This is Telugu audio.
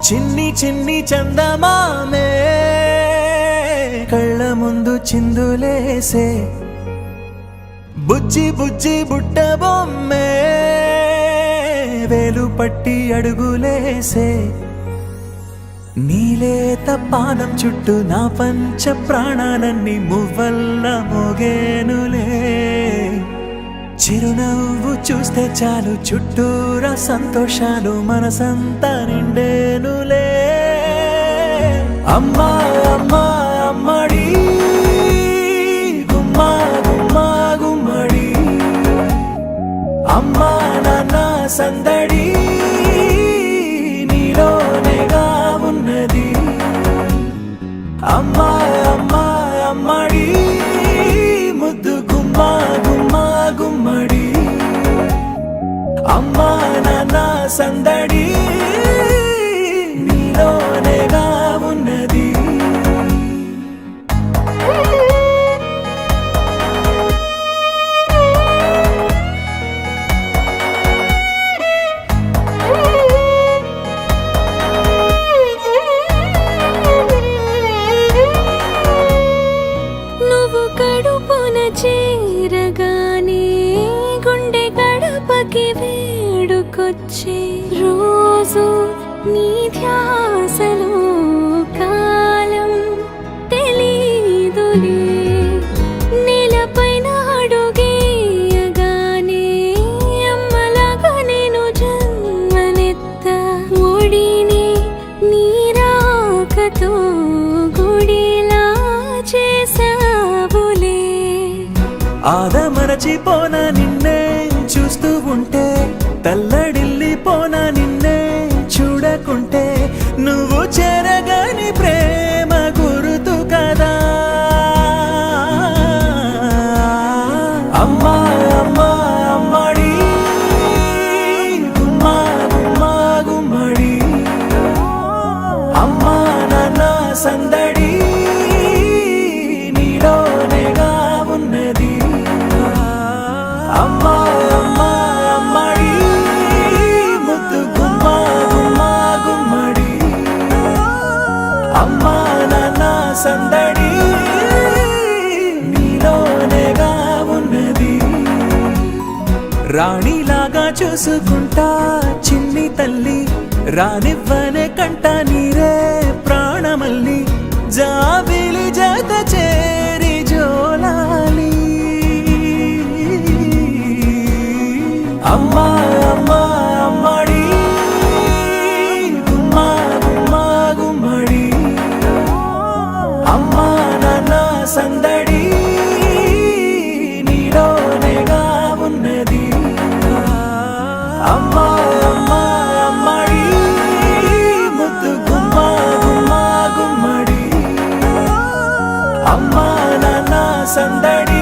చిన్ని చిన్ని చందమామే కళ్ళ ముందు చిందులేసే బుజ్జి బుజ్జి బుట్ట బొమ్మే వేలు పట్టి అడుగులేసే నీలేత పానం చుట్టూ నా పంచ ప్రాణాలన్నీ మువ్వల్ల మోగేనులే చిరునవ్వు చూస్తే చాలు చుట్టూరా సంతోషాలు మనసంతా నిండేనులే అమ్మా అమ్మా అమ్మడి గుమ్మా గుమ్మా గుమ్మడి అమ్మా నాన్న సందడి నీలోనేగా ఉన్నది అమ్మా అమ్మా అమ్మడి ముద్దు గుమ్మా గుమ్మా గుమ్మడి అమ్మా నాన్న సందడి నీలోనేగా ఉన్నది నువ్వు కడుపున చేరగానే గుండె గడపకి వేడుకొచ్చే రోజు నీ ధ్యాసలో కాలం తెలీదులే నేలపైన అడుగేయగానే అమ్మలాగా నేను జన్మనెత్త ఒడిని నీ రాకతో గుడిలా చేసావులే ఆదమరచిపోన నిన్నే చూస్తూ ఉంటే తల్లడిల్లిపోన నిన్నే చూడకుంటే నువ్వు చెరగని ప్రేమ గురుతు కదా అమ్మా అమ్మా అమ్మడి గుమ్మా గుమ్మా గుమ్మడి అమ్మా నాన్న సందడి నీలోనేగా ఉన్నది అమ్మా అమ్మా అమ్మడి ముద్దు గుమ్మా గుమ్మా గుమ్మడి అమ్మా నాన్న సందడి నీలోనేగా ఉన్నది రాణిలాగా చూసుకుంటా చిన్ని తల్లి రానివ్వనే కంట నీరే ప్రాణమల్లి జాబిలి జత చేరి జోలాలి అమ్మా అమ్మా అమ్మడి గుమ్మా గుమ్మా గుమ్మడి అమ్మా నాన్న సందడి నీలోనేగా ఉన్నది అమ్మా అమ్మా అమ్మడి ముద్దు గుమ్మా గుమ్మా గుమ్మడి అమ్మా నాన్న సందడి